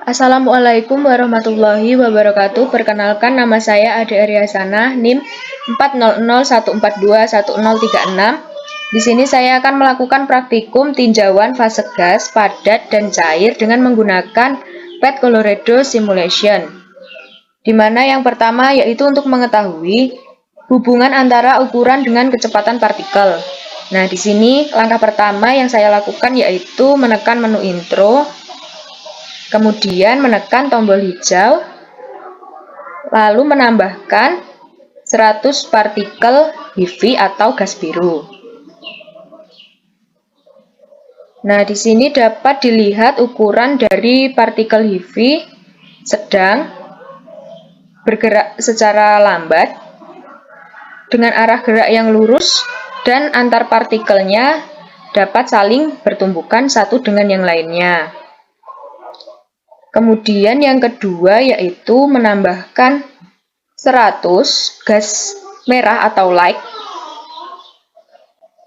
Assalamualaikum warahmatullahi wabarakatuh. Perkenalkan, nama saya Ade Aryasana, NIM 40014211036. Di sini saya akan melakukan praktikum tinjauan fase gas, padat, dan cair dengan menggunakan PET Colloredo Simulation. Di mana yang pertama yaitu untuk mengetahui hubungan antara ukuran dengan kecepatan partikel. Nah, di sini langkah pertama yang saya lakukan yaitu menekan menu intro, kemudian menekan tombol hijau, lalu menambahkan 100 partikel HIVI atau gas biru. Nah, di sini dapat dilihat ukuran dari partikel HIVI sedang bergerak secara lambat dengan arah gerak yang lurus dan antar partikelnya dapat saling bertumbukan satu dengan yang lainnya. Kemudian yang kedua yaitu menambahkan 100 gas merah atau light.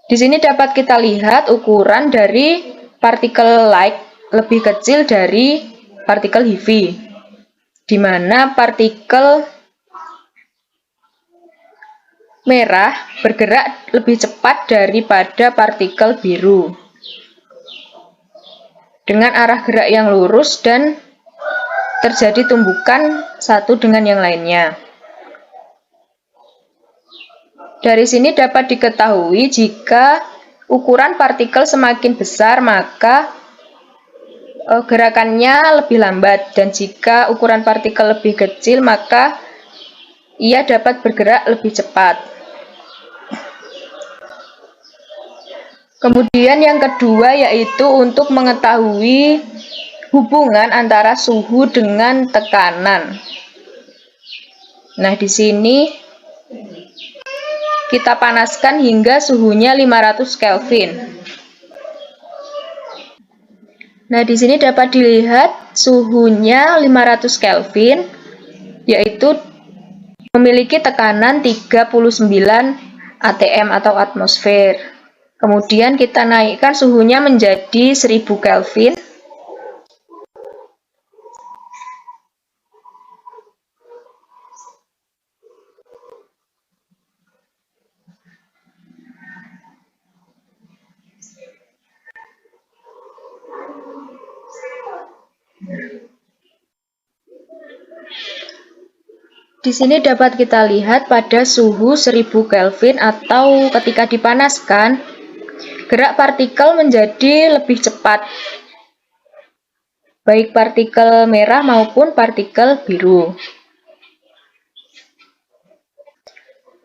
Di sini dapat kita lihat ukuran dari partikel light lebih kecil dari partikel HIVI, di mana partikel merah bergerak lebih cepat daripada partikel biru dengan arah gerak yang lurus dan terjadi tumbukan satu dengan yang lainnya. Dari sini dapat diketahui jika ukuran partikel semakin besar maka gerakannya lebih lambat, dan jika ukuran partikel lebih kecil maka ia dapat bergerak lebih cepat. Kemudian yang kedua yaitu untuk mengetahui hubungan antara suhu dengan tekanan. Nah, di sini kita panaskan hingga suhunya 500 Kelvin. Nah, di sini dapat dilihat suhunya 500 Kelvin yaitu memiliki tekanan 39 atm atau atmosfer. Kemudian kita naikkan suhunya menjadi 1000 Kelvin. Di sini dapat kita lihat pada suhu 1000 Kelvin atau ketika dipanaskan, gerak partikel menjadi lebih cepat, baik partikel merah maupun partikel biru.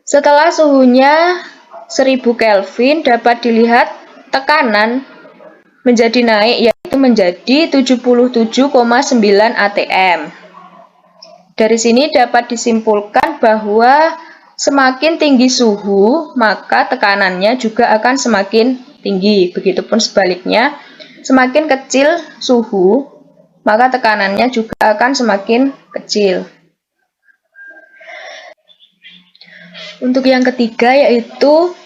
Setelah suhunya 1000 Kelvin dapat dilihat tekanan menjadi naik yaitu menjadi 77,9 atm. Dari sini dapat disimpulkan bahwa semakin tinggi suhu maka tekanannya juga akan semakin tinggi. Begitupun sebaliknya, semakin kecil suhu maka tekanannya juga akan semakin kecil. Untuk yang ketiga yaitu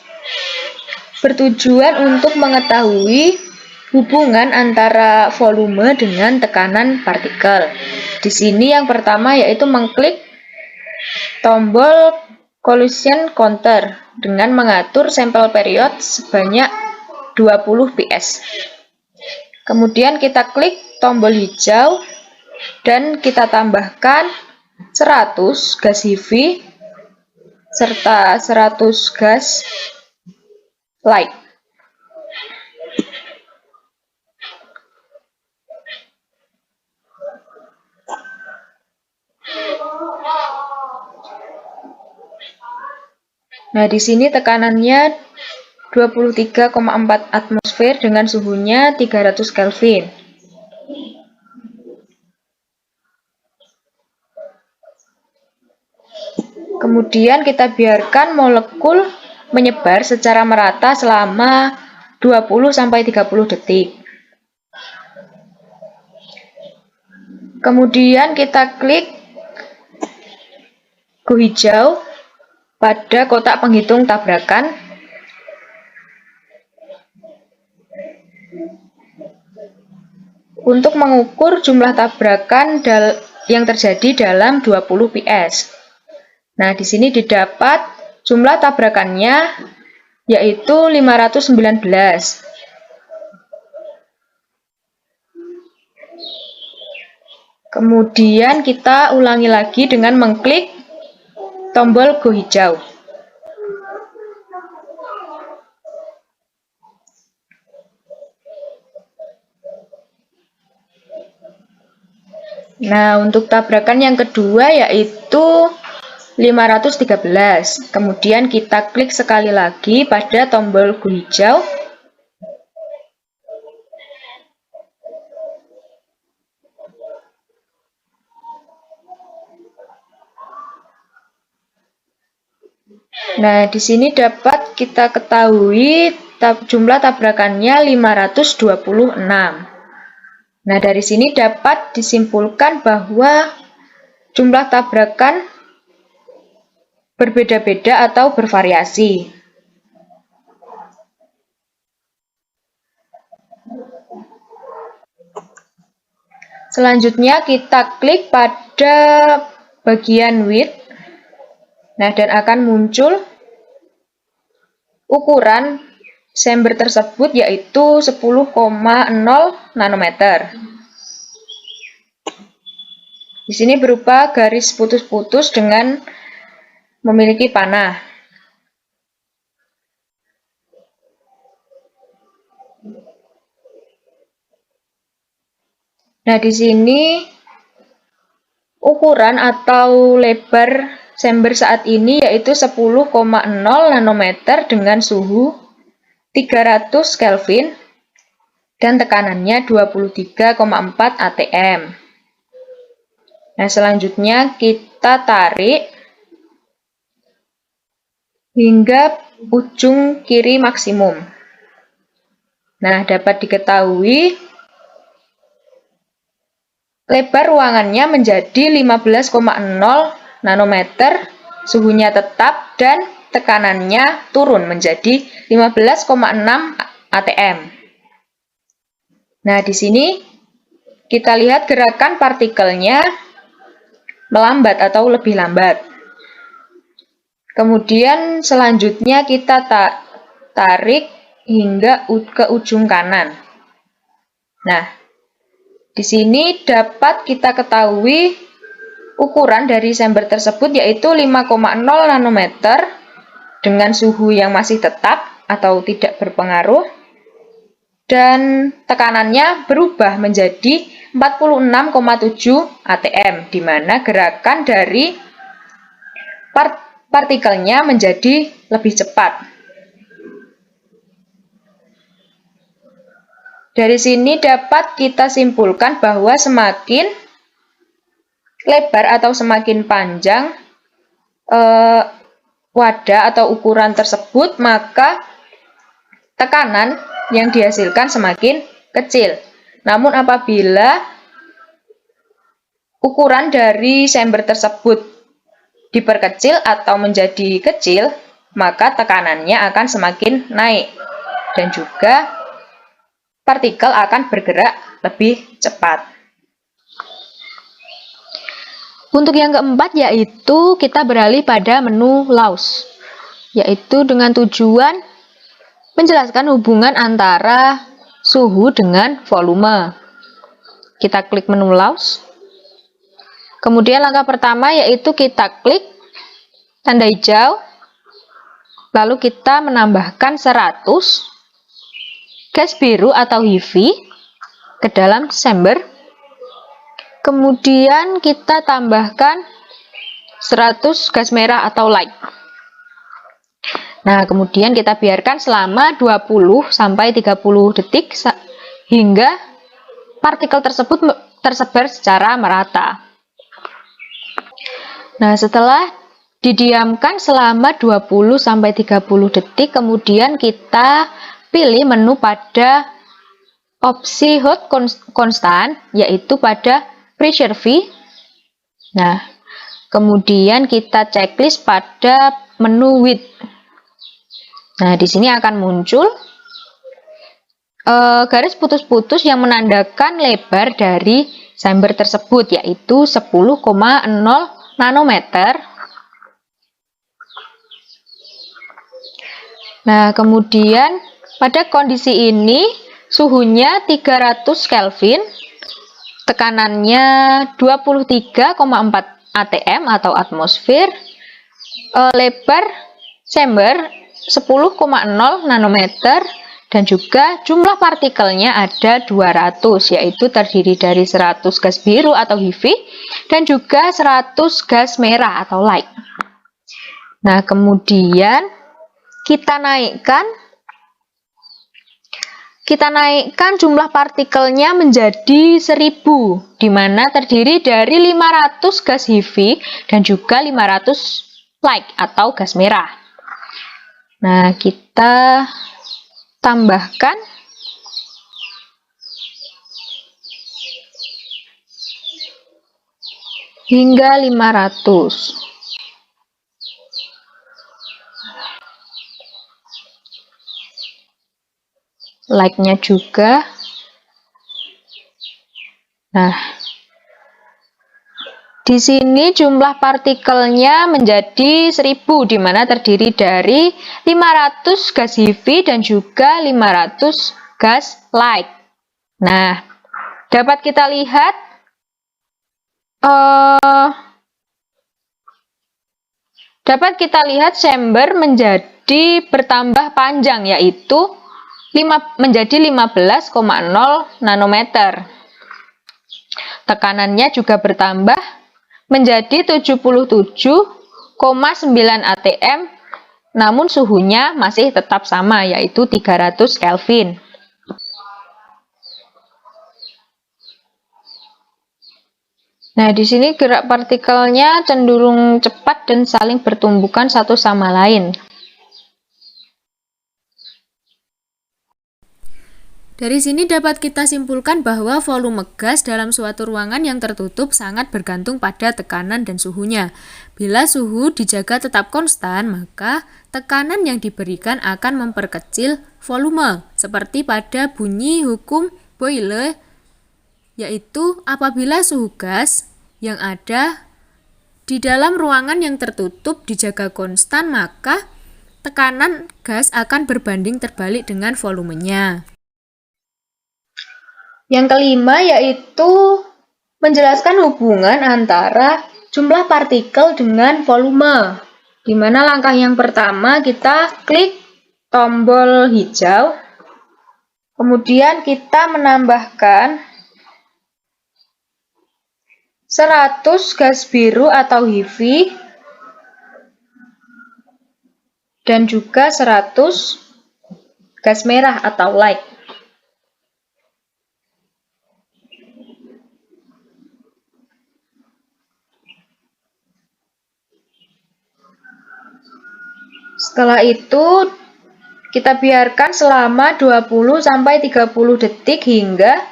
bertujuan untuk mengetahui hubungan antara volume dengan tekanan partikel. Di sini yang pertama yaitu mengklik tombol collision counter dengan mengatur sampel period sebanyak 20 ps. Kemudian kita klik tombol hijau dan kita tambahkan 100 gas HIVI serta 100 gas light. Nah, di sini tekanannya 23,4 atmosfer dengan suhunya 300 Kelvin. Kemudian kita biarkan molekul menyebar secara merata selama 20-30 detik. Kemudian kita klik go hijau pada kotak penghitung tabrakan. untuk mengukur jumlah tabrakan yang terjadi dalam 20 PS. Nah, di sini didapat jumlah tabrakannya yaitu 519. Kemudian kita ulangi lagi dengan mengklik tombol go hijau. Nah, untuk tabrakan yang kedua yaitu 513. Kemudian kita klik sekali lagi pada tombol go hijau. Nah, di sini dapat kita ketahui jumlah tabrakannya 526. Nah, dari sini dapat disimpulkan bahwa jumlah tabrakan berbeda-beda atau bervariasi. Selanjutnya kita klik pada bagian width. Nah, dan akan muncul ukuran chamber tersebut yaitu 10,0 nanometer. Di sini berupa garis putus-putus dengan memiliki panah. Nah, di sini ukuran atau lebar chamber saat ini yaitu 10,0 nanometer dengan suhu 300 Kelvin dan tekanannya 23,4 atm. Nah, selanjutnya kita tarik hingga ujung kiri maksimum. Nah, dapat diketahui lebar ruangannya menjadi 15,0 nanometer, suhunya tetap dan tekanannya turun menjadi 15,6 atm. Nah, di sini kita lihat gerakan partikelnya melambat atau lebih lambat. Kemudian selanjutnya kita tarik hingga ke ujung kanan. Nah, di sini dapat kita ketahui ukuran dari chamber tersebut yaitu 5,0 nanometer dengan suhu yang masih tetap atau tidak berpengaruh dan tekanannya berubah menjadi 46,7 atm, di mana gerakan dari partikelnya menjadi lebih cepat. Dari sini dapat kita simpulkan bahwa semakin lebar atau semakin panjang wadah atau ukuran tersebut, maka tekanan yang dihasilkan semakin kecil. Namun apabila ukuran dari chamber tersebut diperkecil atau menjadi kecil, maka tekanannya akan semakin naik dan juga partikel akan bergerak lebih cepat. Untuk yang keempat yaitu kita beralih pada menu Laws, yaitu dengan tujuan menjelaskan hubungan antara suhu dengan volume. Kita klik menu Laws. Kemudian langkah pertama yaitu kita klik tanda hijau, lalu kita menambahkan 100 gas biru atau HEVI ke dalam chamber. Kemudian kita tambahkan 100 gas merah atau light. Nah, kemudian kita biarkan selama 20 sampai 30 detik hingga partikel tersebut tersebar secara merata. Nah, setelah didiamkan selama 20 sampai 30 detik, kemudian kita pilih menu pada opsi hot constant, yaitu pada preserve. Nah, kemudian kita checklist pada menu width. Nah, di sini akan muncul garis putus-putus yang menandakan lebar dari chamber tersebut, yaitu 10,0 nanometer. Nah, kemudian pada kondisi ini suhunya 300 Kelvin, tekanannya 23,4 atm atau atmosfer, lebar chamber 10,0 nanometer, dan juga jumlah partikelnya ada 200, yaitu terdiri dari 100 gas biru atau HEAVY dan juga 100 gas merah atau light. Nah, kemudian kita naikkan jumlah partikelnya menjadi 1000, di mana terdiri dari 500 gas HEAVY dan juga 500 light atau gas merah. Nah, kita tambahkan hingga 500. Like-nya juga. Nah, di sini jumlah partikelnya menjadi 1000, di mana terdiri dari 500 gas HEAVY dan juga 500 gas light. Nah, dapat kita lihat chamber menjadi bertambah panjang, yaitu menjadi 15,0 nanometer. Tekanannya juga bertambah menjadi 77,9 atm, namun suhunya masih tetap sama, yaitu 300 Kelvin. Nah, di sini gerak partikelnya cenderung cepat dan saling bertumbukan satu sama lain. Dari sini dapat kita simpulkan bahwa volume gas dalam suatu ruangan yang tertutup sangat bergantung pada tekanan dan suhunya. Bila suhu dijaga tetap konstan, maka tekanan yang diberikan akan memperkecil volume, seperti pada bunyi hukum Boyle, yaitu apabila suhu gas yang ada di dalam ruangan yang tertutup dijaga konstan, maka tekanan gas akan berbanding terbalik dengan volumenya. Yang kelima yaitu menjelaskan hubungan antara jumlah partikel dengan volume. Di mana langkah yang pertama kita klik tombol hijau, kemudian kita menambahkan 100 gas biru atau HEAVY dan juga 100 gas merah atau light. Setelah itu kita biarkan selama 20-30 detik hingga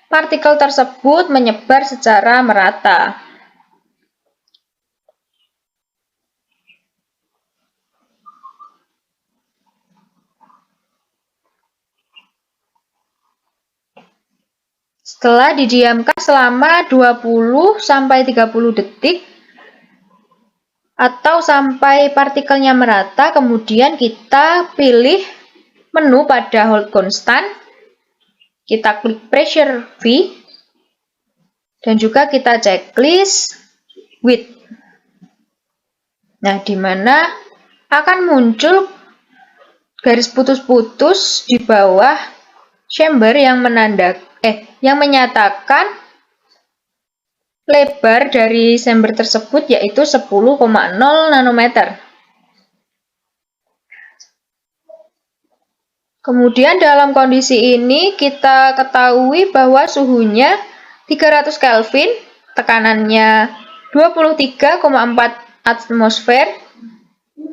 partikel tersebut menyebar secara merata. Setelah didiamkan selama 20-30 detik atau sampai partikelnya merata, kemudian kita pilih menu pada hold constant, kita klik pressure V, dan juga kita checklist width. Nah, di mana akan muncul garis putus-putus di bawah chamber yang menyatakan lebar dari chamber tersebut, yaitu 10,0 nanometer. Kemudian dalam kondisi ini kita ketahui bahwa suhunya 300 Kelvin, tekanannya 23,4 atmosfer,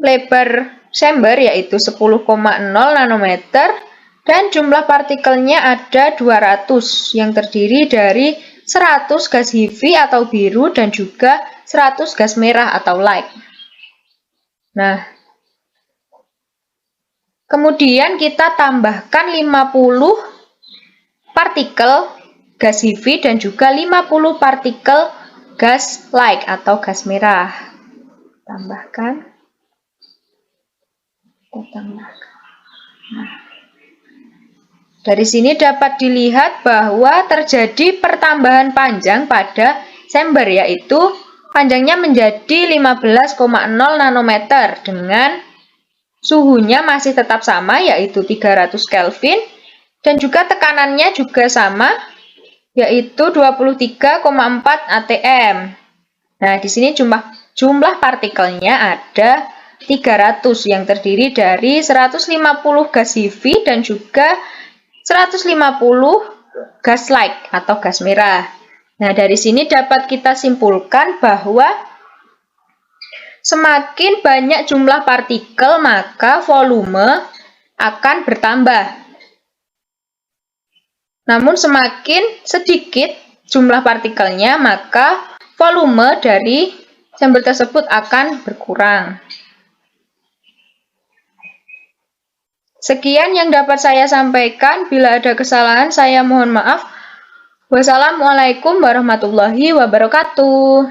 lebar chamber yaitu 10,0 nanometer, dan jumlah partikelnya ada 200 yang terdiri dari 100 gas HEAVY atau biru dan juga 100 gas merah atau light. Nah, kemudian kita tambahkan 50 partikel gas HIVI dan juga 50 partikel gas like atau gas merah. Tambahkan. Nah, dari sini dapat dilihat bahwa terjadi pertambahan panjang pada chamber, yaitu panjangnya menjadi 15,0 nanometer dengan suhunya masih tetap sama, yaitu 300 Kelvin, dan juga tekanannya juga sama, yaitu 23,4 atm. Nah, di sini jumlah partikelnya ada 300 yang terdiri dari 150 gas HIVI dan juga 150 gas like atau gas merah. Nah, dari sini dapat kita simpulkan bahwa semakin banyak jumlah partikel, maka volume akan bertambah. Namun semakin sedikit jumlah partikelnya, maka volume dari chamber tersebut akan berkurang. Sekian yang dapat saya sampaikan. Bila ada kesalahan, saya mohon maaf. Wassalamualaikum warahmatullahi wabarakatuh.